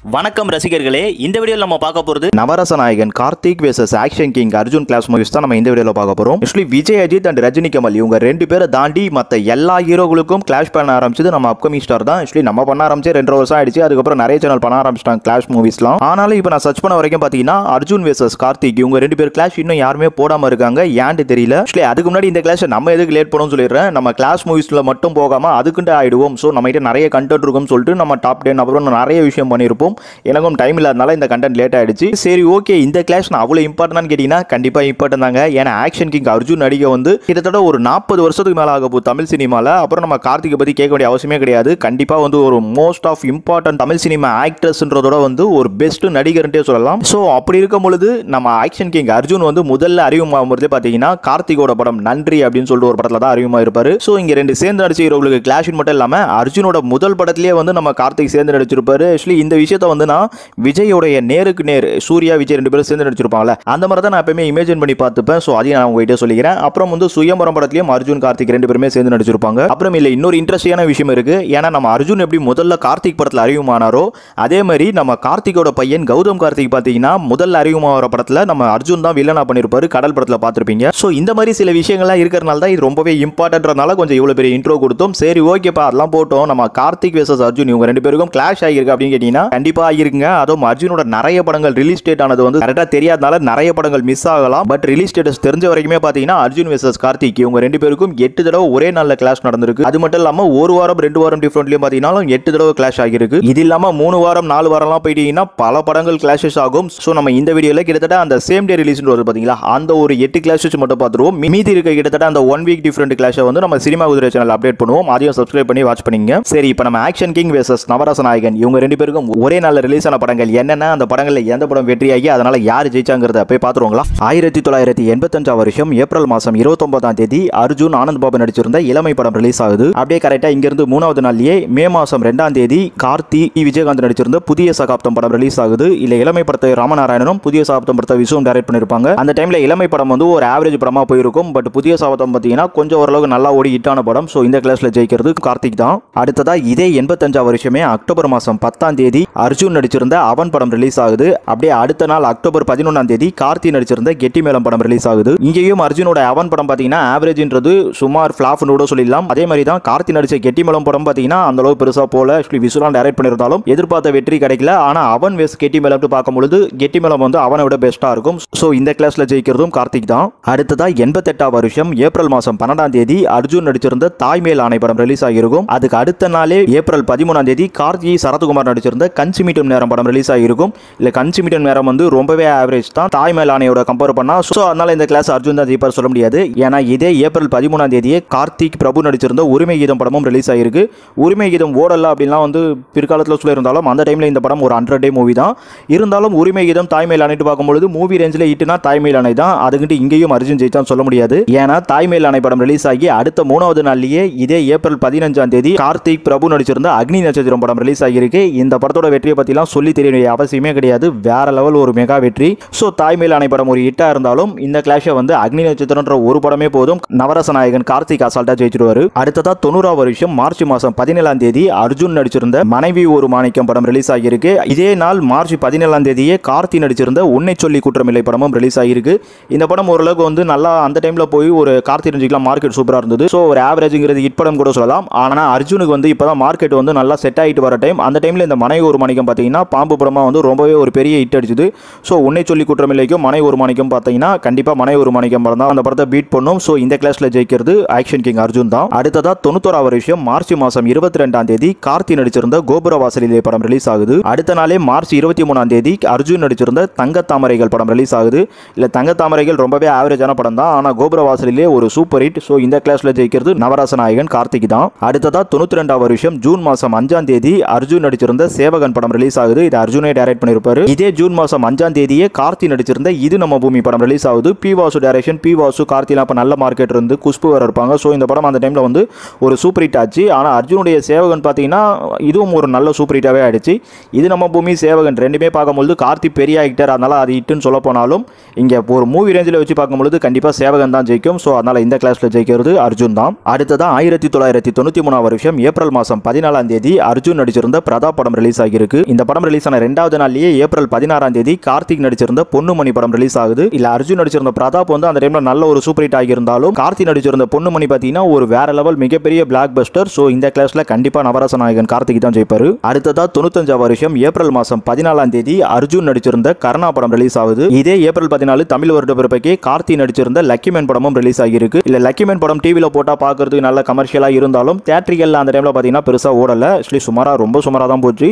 வணக்கம் ரசிகர்களே, இந்த வீடியோல நம்ம பார்க்க போறது நவரச நாயகன் Karthik versus action king Arjun class movies தான் நம்ம இந்த வீடியோல பார்க்க போறோம். ஆக்சுவலி விஜய், அஜித் அண்ட் ரஜினி கமல் இவங்க ரெண்டு பேரை தாண்டி மத்த எல்லா ஹீரோகளுக்கும் கிளாஷ் பண்ண ஆரம்பிச்சது நம்ம அப்கமிங் ஸ்டார் தான். ஆக்சுவலி நம்ம பண்ண ஆரம்பிச்சு 2 வருஷம் ஆயிடுச்சு. அதுக்கப்புறம் நிறைய சேனல் பண்ண ஆரம்பிச்சிட்டாங்க கிளாஷ் மூவிஸ்லாம். ஆனாலும் இப்போ நான் சர்ச் பண்ண வரைக்கும் பாத்தீங்கன்னா அர்ஜுன் வெர்சஸ் கார்த்திக் இவங்க ரெண்டு பேர் கிளாஷ் இன்னும் யாருமே போடாம இருக்காங்க. ஏன்னு தெரியல. ஆக்சுவலி அதுக்கு முன்னாடி இந்த கிளாஷ் நம்ம எதுக்கு லேட் பண்ணணும்னு சொல்லிடுறேன். நம்ம கிளாஸ் மூவிஸ்ல மட்டும் போகாம அதுக்குண்டு ஆயிடுவோம். ஸோ நம்ம கிட்ட நிறைய கண்டென்ட் இருக்கும்னு சொல்லிட்டு நம்ம டாப் 10 அப்புறம் நிறைய விஷயம் பண்ணியிருப்போம். எனக்கும் டைம் இல்லாதனால இந்த கண்டென்ட் லேட் ஆயிடுச்சு. சரி, ஓகே, இந்த கிளாஷ் அவ்வளவு இம்பார்ட்டன்ட் கேட்டீங்கன்னா கண்டிப்பா இம்பார்ட்டன்ட் தாங்க. ஏன்னா ஆக்ஷன் கிங் அர்ஜுன் நடிகை வந்து கிட்டத்தட்ட ஒரு 40 வருஷத்துக்கு மேல ஆக போகுது தமிழ் சினிமால. அப்புறம் நம்ம கார்த்திகை பத்தி கேட்க வேண்டிய அவசியமே கிடையாது. கண்டிப்பா வந்து ஒரு most of important Tamil cinema ஆக்ட்ரஸ்ன்றதோட வந்து ஒரு பெஸ்ட் நடிகர்ன்றே சொல்லலாம். ஸோ அப்படி இருக்கும் பொழுது நம்ம ஆக்ஷன் கிங் அர்ஜுன் வந்து முதல்ல அறிமுகமாகும்போது பாத்தீங்கன்னா கார்த்திகோட படம் நன்றி அப்படின்னு சொல்லிட்டு ஒரு படத்துல தான் அறிமுகமா இருப்பாரு. ஸோ இங்க ரெண்டு சேர்ந்து நடிச்ச ஹீரோகளுக்கு கிளாஷ் மட்டும் இல்லாம அர்ஜுனோட முதல் படத்திலேயே வந்து நம்ம கார்த்திக் சேர்ந்து நடிச்சிருப்பாரு. ஆக்சுவலி இந்த விஷயத்த வந்து நான் விஜயோடைய நேருக்கு நேர் சூர்யா விஜய் ரெண்டு பேரும் சேர்ந்து நடிச்சிருப்பாங்கல்ல, அந்த மாதிரி தான் நான் எப்பவுமே இமேஜின் பண்ணி பார்த்துப்பேன். ஸோ அதையும் நான் உங்ககிட்ட சொல்லிக்கிறேன். அப்புறம் வந்து சுயம்பரம் படத்திலையும் அர்ஜுன் கார்த்திக் ரெண்டு பேருமே சேர்ந்து நடிச்சிருப்பாங்க. அப்புறம் இல்லை, இன்னொரு இன்ட்ரெஸ்டிங்கான விஷயம் இருக்கு. ஏன்னா நம்ம அர்ஜுன் எப்படி முதல்ல கார்த்திக் படத்தில் அறிமுகமானாரோ அதே மாதிரி நம்ம கார்த்திகோட பையன் கௌதம் கார்த்திக் பார்த்தீங்கன்னா முதல்ல அறிமுகமாகிற படத்தில் நம்ம அர்ஜுன் தான் வில்லனா பண்ணியிருப்பாரு. கடல் படத்தில் பார்த்துருப்பீங்க. ஸோ இந்த மாதிரி சில விஷயங்கள்லாம் இருக்கிறனால தான் இது ரொம்பவே இம்பார்ட்டன்ட்றதுனால கொஞ்சம் இவ்வளோ பெரிய இன்ட்ரோ கொடுத்தோம். சரி, ஓகேப்பா, அதெல்லாம் போட்டோம். நம்ம கார்த்திக் வெர்சஸ் அர்ஜுன் இவங்க ரெண்டு பேருக்கும் கிளாஷ் ஆகிருக்கு அப்படின்னு கேட்டீங்கன்னா கண்டிப்பா ஆகிருக்குங்க. அதுவும் அர்ஜுனோட நிறைய படங்கள் ரிலீஸ் டேட் ஆனது வந்து கரெக்டாக தெரியாதனால நிறைய படங்கள் மிஸ் ஆகலாம். பட் ரிலீஸ் டேட் தெரிஞ்ச வரைக்குமே பார்த்தீங்கன்னா அர்ஜுன் வெர்சஸ் கார்த்திக் இவங்க ரெண்டு பேருக்கும் 8 தடவை ஒரே நாளில் கிளாஷ் நடந்திருக்கு. அது மட்டும் இல்லாமல் ஒரு வாரம் 2 வாரம் டிஃப்ரெண்ட்லையும் பார்த்தீங்கன்னா 8 தடவை கிளாஷ் ஆகிருக்கு. இது இல்லாமல் 3 வாரம் 4 வாரம்லாம் போயிட்டீங்கன்னா பல படங்கள் கிளாஷஸ் ஆகும். ஸோ நம்ம இந்த வீடியோவில் கிட்டத்தட்ட அந்த சேம் டே ரிலீஸ் வருது பார்த்தீங்களா, அந்த ஒரு 8 கிளாஷஸ் மட்டும் பார்த்துருவோம். மீதி இருக்க கிட்டத்தட்ட அந்த 1 வீக் டிஃப்ரெண்ட் கிளாஷை வந்து நம்ம சினிமா குதிரை சேனல் அப்டேட் பண்ணுவோம். அதையும் சப்ஸ்கிரைப் பண்ணி வாட்ச் பண்ணிங்க. சரி, இப்போ நம்ம ஆக்ஷன் கிங் வெர்சஸ் நவரச நாயகன் இவங்க ரெண்டு பேருக்கும் ஒரே நாளில் ரிலீஸ் ஆன படங்கள் என்னென்ன, அந்த படங்களில் எந்த படம் வெற்றியாகி அதனால யார் ஜெயிச்சாங்கிறத போய் பார்த்துருவாங்களா. 1985 வருஷம் ஏப்ரல் மாதம் 29ஆம் தேதி அர்ஜுன் ஆனந்த் பாபு நடிச்சிருந்த இளமை படம் ரிலீஸ் ஆகுது. அப்படியே கரெக்டாக இங்கிருந்து 3வது நாள்லயே மே மாதம் 2ஆம் தேதி கார்த்தி விஜயகாந்த் நடிச்சிருந்த புதிய சகாப்தம் படம் ரிலீஸ் ஆகுது. இல்ல இளமை படத்தை ராமநாராயணனும் புதிய சகாப்தம் படத்தை விசுவும் டைரக்ட் பண்ணிருப்பாங்க. அந்த டைம்ல இளமை படம் வந்து ஒரு ஆவரேஜ் படமா போயிருக்கும். பட் புதிய சகாப்தம் பார்த்தீங்கன்னா கொஞ்சம் ஓரளவுக்கு நல்லா ஓடி ஹிட்டான படம். ஸோ இந்த கிளாஸ்ல ஜெயிக்கிறது கார்த்திக் தான். அடுத்ததா இதே 85 வருஷமே அக்டோபர் மாதம் 10ஆம் தேதி அர்ஜுன் நடிச்சிருந்த அவன் படம் ரிலீஸ் ஆகுது. அப்படியே அடுத்த நாள் அக்டோபர் 11ஆம் தேதி கார்த்தி நடிச்சிருந்த கெட்டி மேளம் படம் ரிலீஸ் ஆகுது. இங்கேயும் அர்ஜுனோட அவன் படம் பார்த்தீங்கன்னா ஆவரேஜ்ன்றது சுமார் ஃபிளாப்னு கூட சொல்லிடலாம். அதே மாதிரி தான் கார்த்தி நடிச்ச கெட்டி மேளம் படம் பார்த்தீங்கன்னா அந்த அளவு பெருசா போல. ஆக்சுவலி விசுலாம் டைரக்ட் பண்ணியிருந்தாலும் எதிர்பார்த்த வெற்றி கிடைக்கல. ஆனா அவன் வெஸ் கெட்டி மேளம் பார்க்கும்பொழுது கெட்டி மேளம் வந்து அவனை விட பெஸ்டா இருக்கும். ஸோ இந்த கிளாஸ்ல ஜெயிக்கிறதும் கார்த்திக் தான். அடுத்ததா 88ஆம் வருஷம் ஏப்ரல் மாதம் 12ஆம் தேதி அர்ஜுன் நடிச்சிருந்த தாய்மேல் ஆணை படம் ரிலீஸ் ஆகியிருக்கும். அதுக்கு அடுத்த நாளே ஏப்ரல் 13ஆம் தேதி கார்த்தி சரத்குமார் நடிச்சிருந்த கஞ்சி மீட்டும் நேரம் படம் ரிலீஸ் ஆகியிருக்கும். இல்ல கஞ்சி மீட்டும் நேரம் வந்து ரொம்பவே ஆவரேஜ் தான் தாய்மேல் ஆணையோட கம்பேர் பண்ணா. ஸோ அதனால இந்த கிளாஸ் அர்ஜுன் தான் ஜெயிப்பார் சொல்ல முடியாது. ஏன்னா இதே ஏப்ரல் 13ஆம் தேதியே கார்த்திக் பிரபு நடிச்சிருந்த உரிமை கீதம் படமும் ரிலீஸ் ஆகிருக்கு. உரிமை கீதம் ஓடல அப்படின்லாம் வந்து பிற்காலத்தில் சொல்லியிருந்தாலும் அந்த டைம்ல இந்த படம் ஒரு 100 டே மூவி தான். இருந்தாலும் உரிமை கீதம் தாய்மேல் ஆணைட்டு பார்க்கும்பொழுது மூவி ரேஞ்சில் இட்டுனா தாய்மேல் ஆணை தான். அதுக்கிட்டு இங்கேயும் அர்ஜுன் ஜெயிச்சான்னு சொல்ல முடியாது. ஏன்னா தாய்மேல் ஆணை படம் ரிலீஸ் ஆகி அடுத்த 3வது நாள்லயே இதே ஏப்ரல் 15ஆம் தேதி கார்த்திக் பிரபு நடிச்சிருந்த அக்னி நட்சத்திரம் படம் ரிலீஸ் ஆகிருக்கு. இந்த படத்தோட வெற்றியை பத்திலாம் சொல்லி தெரிய வேண்டிய அவசியமே கிடையாது. வேற லெவல் ஒரு மெகா வெற்றி. ஸோ தாய்மேல் ஆணை படம் ஒரு ஹிட்டா இருந்தாலும் இந்த கிளாஷை வந்து அக்னி நட்சத்திரம்ன்ற ஒரு படமே போதும். நவரச நாயகன் கார்த்திக் அசால்ட்டா ஜெயிச்சிருவாரு. அடுத்ததா 90ஆம் வருஷம் மார்ச் மாதம் 17ஆம் தேதி அர்ஜுன் நடிச்சிருந்த மனைவி ஒரு மாணிக்கம் படம் ரிலீஸ் ஆகியிருக்கு. இதே நாள் மார்ச் 17ஆம் தேதியே கார்த்தி நடிச்சிருந்த உன்னை சொல்லி குற்றமில்லை படமும் ரிலீஸ் ஆகியிருக்கு. இந்த படம் ஓரளவுக்கு வந்து நல்லா அந்த டைம்ல போய் ஒரு கார்த்தி நடிக்கலாம் மார்க்கெட் சூப்பரா இருந்தது. ஸோ ஒரு ஆவரேஜ்ங்கிறது ஹிட் படம் கூட சொல்லலாம். ஆனா அர்ஜுனுக்கு வந்து இப்பதான் மார்க்கெட் வந்து நல்லா செட் ஆகிட்டு வர டைம். அந்த டைம்ல இந்த மனைவி ஒரு மாணிக்கம் பார்த்தீங்கன்னா பாம்பு படமா வந்து ரொம்பவே ஒரு பெரிய ஹிட் அடிச்சது. ஸோ உன்னை சொல்லி குற்றமில்லைக்கும் மனை ஒரு மாணிக்கம் பார்த்தீங்கன்னா கண்டிப்பா மனை ஒரு மாணிக்கம் படம் தான் அந்த படத்தை பீட் பண்ணும். ஸோ இந்த கிளாஸ்ல ஜெயிக்கிறது ஆக்ஷன் கிங் அர்ஜுன் தான். அடுத்ததா 91ஆம் வருஷம் மார்ச் மாதம் 22ஆம் தேதி கார்த்தி நடிச்சிருந்த கோபுர வாசலிலே படம் ரிலீஸ் ஆகுது. அடுத்த நாளே மார்ச் 23ஆம் தேதி அர்ஜுன் நடிச்சிருந்த தங்க தாமரைகள் படம் ரிலீஸ் ஆகுது. இல்ல தங்க தாமரைகள் ரொம்பவே ஆவரேஜான படம் தான். ஆனா கோபுர வாசலிலே ஒரு சூப்பர் ஹிட். ஸோ இந்த கிளாஸ்ல ஜெயிக்கிறது நவரச நாயகன் கார்த்திக் தான். அடுத்ததா 92ஆம் வருஷம் ஜூன் மாதம் 5ஆம் தேதி அர்ஜுன் நடிச்சிருந்த சேவகன் படம் ரிலீஸ் ஆகுது. இது அர்ஜுனே டைரக்ட் பண்ணிருப்பாரு. இதே ஜூன் மாதம் 5ஆம் தேதியே கார்த்தி நடிச்சிருந்த இது நம்ம பூமி படம் ரிலீஸ் ஆகுது. P Vasu direction. P Vasu கார்த்திலாம் அப்ப நல்ல மார்க்கெட் இருந்து குஷ்பு வர இருப்பாங்க. ஸோ இந்த படம் அந்த டைம்ல வந்து ஒரு சூப்பர் ஹிட் ஆச்சு. ஆனால் அர்ஜுனுடைய சேவகன் பார்த்தீங்கன்னா இதுவும் ஒரு நல்ல சூப்பர் ஹிட்டாகவே ஆயிடுச்சு. இது நம்ம பூமி சேவகன் ரெண்டுமே பார்க்கும்போது கார்த்தி பெரிய ஆக்டர், அதனால அது ஹிட்னு சொல்ல போனாலும் இங்கே ஒரு மூவி ரேஞ்சில் வச்சு பார்க்கும்போது கண்டிப்பாக சேவகன் தான் ஜெயிக்கும். ஸோ அதனால இந்த கிளாஸில் ஜெயிக்கிறது அர்ஜுன் தான். அடுத்ததான் 1993ஆம் வருஷம் ஏப்ரல் மாதம் 14ஆம் தேதி அர்ஜுன் நடிச்சிருந்த பிரதாப் படம் ரிலீஸ் ஆகியிருக்கு. இருக்கு. இந்த படம் ரிலீஸ் ஆன 2வது நாள்லயே ஏப்ரல் 16ஆம் தேதி கார்த்திக் நடிச்சிருந்த பொன்னுமணி படம் ரிலீஸ் ஆகுது. இல்ல அர்ஜுன் நடிச்சிருந்த பிரதாப் வந்து அந்த டைம்ல நல்ல ஒரு சூப்பர் ஹிட் ஆகியிருந்தாலும் கார்த்திக் நடிச்சிருந்த பொன்னுமணி பாத்தீங்கன்னா ஒரு வேற லெவல் மிகப்பெரிய பிளாக் பஸ்டர். சோ இந்த கிளாஸ்ல கண்டிப்பா நவரச நாயகன் கார்த்திக் தான் ஜெயிப்பாரு. அடுத்ததா 95 வருஷம் ஏப்ரல் மாசம் 14ஆம் தேதி அர்ஜுன் நடிச்சிருந்த கர்ணா படம் ரிலீஸ் ஆகுது. இதே ஏப்ரல் 14 தமிழ் வருட பிறப்பைக்கு கார்த்திக் நடிச்சிருந்த லக்கி மேன் படமும் ரிலீஸ் ஆகிருக்கு. இல்ல லக்கி மேன் படம் டிவில போட்டா பாக்குறதுக்கு நல்ல கமர்ஷியலா இருந்தாலும் தியேட்டரிக்கல்ல அந்த டைம்ல பாத்தீங்கன்னா பெருசா ஓடல. ஆக்சுவலி ரொம்ப சுமாரா தான் போச்சு.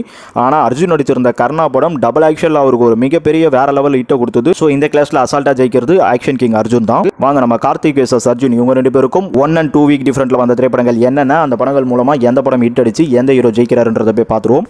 ஆனா அர்ஜுன் நடிச்சிருந்த கர்ணா படம் டபுள் ஆக்ஷன்ல அவருக்கு ஒரு மிகப்பெரிய வேற லெவல் ஹிட் கொடுத்தது. சோ இந்த கிளாஸ்ல அசால்ட்டா ஜெயிக்கிறது ஆக்ஷன் கிங் அர்ஜுன் தான். வாங்க நம்ம கார்த்திக் வெர்சஸ் அர்ஜுன் இவங்க ரெண்டு பேருக்கும் 1 and 2 வீக் டிஃபரன்ட்ல வந்த திரைப்படங்கள் என்னென்ன, அந்த படங்கள் மூலமா எந்த படம் ஹிட் அடிச்சு எந்த ஹீரோ ஜெயிக்கிறாருன்றதை போய் பார்த்துருவோம்.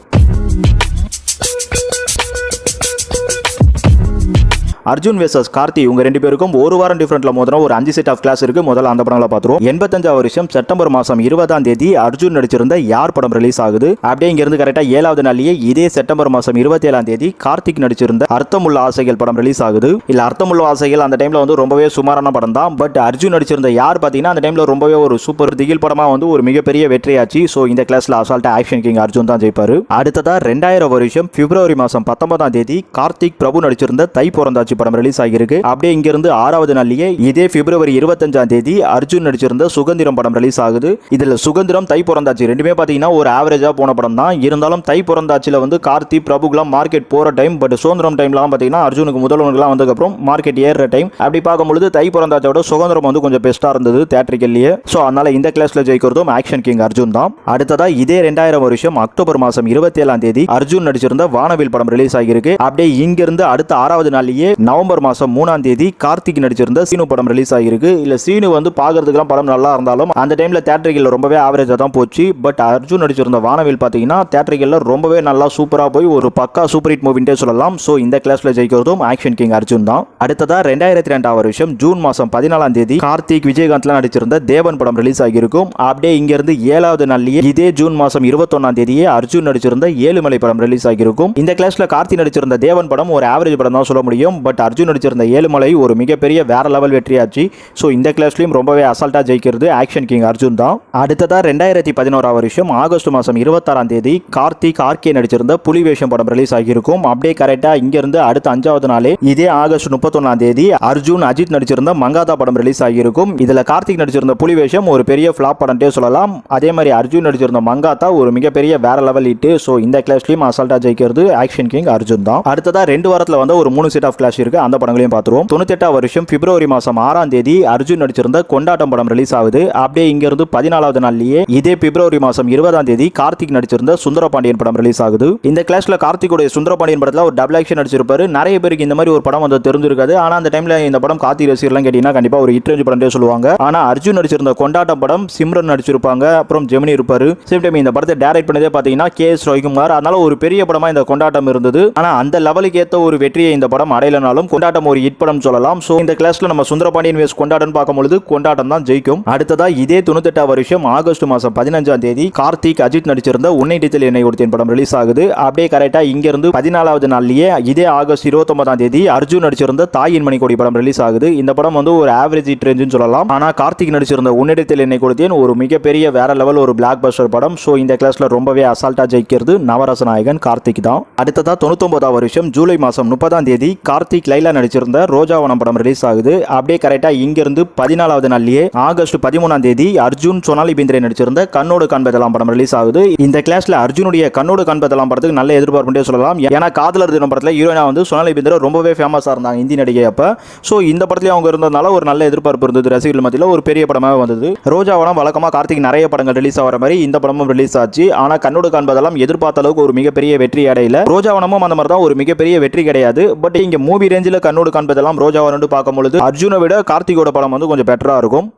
அர்ஜுன் வெர்சஸ் கார்த்தி இவங்க ரெண்டு பேருக்கும் ஒரு வாரம் டிஃபரன்ட்ல மோதின ஒரு 5 செட் ஆஃப் கிளாஸ் இருக்கு. முதல்ல அந்த படங்களை பார்த்துருவோம். 85 வருஷம் செப்டம்பர் மாசம் 20ஆம் தேதி அர்ஜுன் நடிச்சிருந்த யார் படம் ரிலீஸ் ஆகுது. அப்படியே இங்க இருந்து கரெக்டா 7வது நாள்லயே இதே செப்டம்பர் மாசம் 27ஆம் தேதி கார்த்திக் நடிச்சிருந்த அர்த்தமுள்ள ஆசைகள் படம் ரிலீஸ் ஆகுது. இல்ல அர்த்தமுள்ள ஆசைகள் அந்த டைம்ல வந்து ரொம்பவே சுமாரான படம் தான். பட் அர்ஜுன் நடிச்சிருந்த யார் பாத்தீங்கன்னா அந்த டைம்ல ரொம்பவே ஒரு சூப்பர் திகில் படமா வந்து ஒரு மிகப்பெரிய வெற்றியாச்சு. சோ இந்த கிளாஸ்ல அசால்ட்டா ஆக்ஷன் கிங் அர்ஜுன் தான் ஜெயிப்பாரு. அடுத்ததா 2000 வருஷம் பிப்ரவரி மாசம் 19ஆம் தேதி கார்த்திக் பிரபு நடிச்சிருந்த தை பிறந்தாச்சு படம் ரிலீஸ் ஆகிருக்கு. அப்படியே இங்க இருந்து 6வது நாள்லயே இதே பிப்ரவரி 25ஆம் தேதி அர்ஜுன் நடிச்சிருந்த சுகந்திரம் படம் ரிலீஸ் ஆகுது. இதுல சுகந்திரம் தை பிறந்தாச்சு ரெண்டுமே பாத்தீங்கன்னா ஒரு ஆவரேஜா போன படம் தான். இருந்தாலும் தை பிறந்தாச்சுல வந்து கார்த்தி பிரபுக்குலாம் மார்க்கெட் போற டைம். பட் சுதந்திரம் டைம்லாம் பாத்தீங்கன்னா அர்ஜுனுக்கு முதல்வனுக்குலாம் வந்ததுக்கு அப்புறம் மார்க்கெட் ஏறுற டைம். அப்படி பார்க்கும்போது தை பிறந்தாச்சோட சுகந்திரம் வந்து கொஞ்சம் பெஸ்டா இருந்தது தியேட்டரிக்கல்லையே. சோ அதனால இந்த கிளாஸ்ல ஜெயிக்கிறதும் ஆக்ஷன் கிங் அர்ஜுன் தான். அடுத்ததா இதே 2000 வருஷம் அக்டோபர் மாசம் 27ஆம் தேதி அர்ஜுன் நடிச்சிருந்த வானவில் படம் ரிலீஸ் ஆகிருக்கு. அப்படியே இங்க இருந்து அடுத்த 6வது நாள்லயே நவம்பர் மாசம் 3ஆம் தேதி கார்த்திக் நடிச்சிருந்த சீனு படம் ரிலீஸ் ஆகிருக்கு. இல்ல சீனு வந்து பாக்குறதுக்குலாம் படம் நல்லா இருந்தாலும் அந்த டைம்ல தியேட்டரிக்கல்ல ரொம்பவே ஆவரேஜா தான் போச்சு. பட் அர்ஜுன் நடிச்சிருந்த வானவில் பாத்தீங்கன்னா தியேட்டரிக்கல்ல ரொம்பவே நல்லா சூப்பரா போய் ஒரு பக்கா சூப்பர் ஹிட் மூவின்டே சொல்லலாம். சோ இந்த கிளாஸ்ல ஜெயிக்கிறதும் ஆக்ஷன் கிங் அர்ஜுன் தான். அடுத்ததா 2002 வருஷம் ஜூன் மாசம் 14ஆம் தேதி கார்த்திக் விஜயகாந்த்ல நடிச்சிருந்த தேவன் படம் ரிலீஸ் ஆகிருக்கும். அப்படியே இங்க இருந்து 7வது நாள்லயே இதே ஜூன் மாசம் 21ஆம் தேதியே அர்ஜுன் நடிச்சிருந்த ஏழுமலை படம் ரிலீஸ் ஆகிருக்கும். இந்த கிளாஸ்ல கார்த்திக் நடிச்சிருந்த தேவன் படம் ஒரு ஆவரேஜ் படம் தான் சொல்ல முடியும். பட் அர்ஜுன் நடிச்சிருந்த ஏழுமலை ஒரு மிகப்பெரிய வேற லெவல் வெற்றியாச்சு. சோ இந்த கிளாஸ்லயும் ரொம்பவே அசால்ட்டா ஜெயிக்கிறது ஆக்ஷன் கிங் அர்ஜுன் தான். அடுத்ததா 2011 வருஷம் ஆகஸ்ட் மாசம் 26ஆம் தேதி கார்த்திக் ஆர்கே நடிச்சிருந்த புலிவேஷம் படம் ரிலீஸ் ஆகிருக்கும். அப்படியே கரெக்டா இங்க இருந்து அடுத்த 5வது நாளே இதே ஆகஸ்ட் 31ஆம் தேதி அர்ஜுன் அஜித் நடிச்சிருந்த மங்காதா படம் ரிலீஸ் ஆகிருக்கும். இதுல கார்த்திக் நடிச்சிருந்த புலிவேஷம் ஒரு பெரிய ஃபிளாப் படம்ட்டே சொல்லலாம். அதே மாதிரி அர்ஜுன் நடிச்சிருந்த மங்காதா ஒரு மிகப்பெரிய வேற லெவல் ஹிட். சோ இந்த கிளாஸ்லயும் அசால்ட்டா ஜெயிக்கிறது ஆக்ஷன் கிங் அர்ஜுன் தான். அடுத்ததா 2 வாரத்துல வந்து ஒரு 3 செட் ஆஃப் கிளாஸ் இருக்கு. அந்த படங்களையும் பார்த்துருவோம். 98 வருஷம் பிப்ரவரி மாசம் 6ஆம் தேதி அர்ஜுன் நடிச்சிருந்த கொண்டாட்டம் படம் ரிலீஸ் ஆகுது. அப்படியே இங்க இருந்து 14வது நாள்லயே இதே பிப்ரவரி மாசம் 20ஆம் தேதி கார்த்திக் நடிச்சிருந்த சுந்தரபாண்டியன் படம் ரிலீஸ் ஆகுது. இந்த கிளாஸ்ல கார்த்திகோட சுந்தரபாண்டியன் படத்துல ஒரு டபுள் ஆக்ஷன் நடிச்சிருப்பாரு. நிறைய பேருக்கு இந்த மாதிரி ஒரு படம் வந்து தெரிஞ்சிருக்காது. ஆனா அந்த டைம்ல இந்த படம் கார்த்திக் ரசிகர்லாம் கேட்டீங்கன்னா கண்டிப்பா ஒரு ஹிட் ரேஞ்ச் படம்னே சொல்லுவாங்க. ஆனா அர்ஜுன் நடிச்சிருந்த கொண்டாட்டம் படம் சிம்ரன் நடிச்சிருப்பாங்க, அப்புறம் ஜெமினி இருப்பாரு. சேம் டைம் இந்த படத்தை டைரக்ட் பண்ணதே பாத்தீங்கன்னா KS ரவிக்குமார். அதனால ஒரு பெரிய படமா இந்த கொண்டாட்டம் இருந்தது. ஆனா அந்த லெவலுக்கு ஏத்த ஒரு வெற்றியை இந்த படம் அடையலனாலும் கொண்டாட்டம் ஒரு ஹிட் படம் சொல்லலாம். சோ இந்த கிளாஸ்ல நம்ம சுந்தரபாண்டியன் வேஸ் கொண்டாட்டம் பார்க்கும்போது கொண்டாட்டம் தான் ஜெயிக்கும். அடுத்ததா இதே 98 வருஷம் ஆகஸ்ட் மாசம் 15ஆம் தேதி கார்த்திக் அஜித் நடிச்சிருந்த உன்னை டித்தல் என்னை கொடுத்தேன் படம் ரிலீஸ் ஆகுது. அப்படியே கரெக்டா இங்க இருந்து 14வது நாள்லயே இதே ஆகஸ்ட் 29ஆம் தேதி அர்ஜுன் நடிச்சிருந்த தாயின் மணிக்கொடி படம் ரிலீஸ் ஆகுது. இந்த படம் வந்து ஒரு ஆவரேஜ் ஹிட் ரேஞ்சுன்னு சொல்லலாம். ஆனா கார்த்திக் நடிச்சிருந்த உன்னை டித்தல் என்னை கொடுத்தேன் ஒரு மிகப்பெரிய வேற லெவல் ஒரு பிளாக் பஸ்டர் படம். சோ இந்த கிளாஸ்ல ரொம்பவே அசால்ட்டா ஜெயிக்கிறது நவரச நாயகன் கார்த்திக் தான். அடுத்ததா 99 வருஷம் ஜூலை மாசம் 30ஆம் தேதி கார்த்திக் லைலா நடிச்சிருந்த ரோஜாவனம் படம் ரிலீஸ் ஆகுது. அப்படியே கரெக்டா இங்க இருந்து 14வது நாள்லயே ஆகஸ்ட் 13ஆம் தேதி அர்ஜுன் சோனாலி பிந்திரே நடிச்சிருந்த கண்ணோடு காண்பதெல்லாம் படம் ரிலீஸ் ஆகுது. இந்த கிளாஸ்ல அர்ஜுனுடைய கண்ணோடு காண்பதெல்லாம் படத்துக்கு நல்ல எதிர்பார்ப்புட்டே சொல்லலாம். ஏன்னா காதலர் தினம் படத்துல ஹீரோயினா வந்து சோனாலி பிந்திரே ரொம்பவே ஃபேமஸா இருந்தாங்க இந்தி நடிகை அப்ப. சோ இந்த படத்துல அவங்க இருந்ததுனால ஒரு நல்ல எதிர்பார்ப்பு இருந்தது ரசிகர்கள் மத்தியில. ஒரு பெரிய படமாக வந்தது. ரோஜாவனம் வழக்கமா கார்த்திக் நிறைய படங்கள் ரிலீஸ் ஆகிற மாதிரி இந்த படமும் ரிலீஸ் ஆச்சு. ஆனா கண்ணோடு காண்பதெல்லாம் எதிர்பார்த்த அளவுக்கு ஒரு மிகப்பெரிய வெற்றி அடையல. ரோஜாவனமும் அந்த மாதிரி தான் ஒரு மிகப்பெரிய வெற்றி கிடையாது. பட் இங்க மூவி ரேஞ்சில் கண்ணோடு காண்பதெல்லாம் ரோஜாவனம் பார்க்கும்போது அர்ஜுனை விட கார்த்திகோட படம் வந்து கொஞ்சம் பெட்டரா இருக்கும்.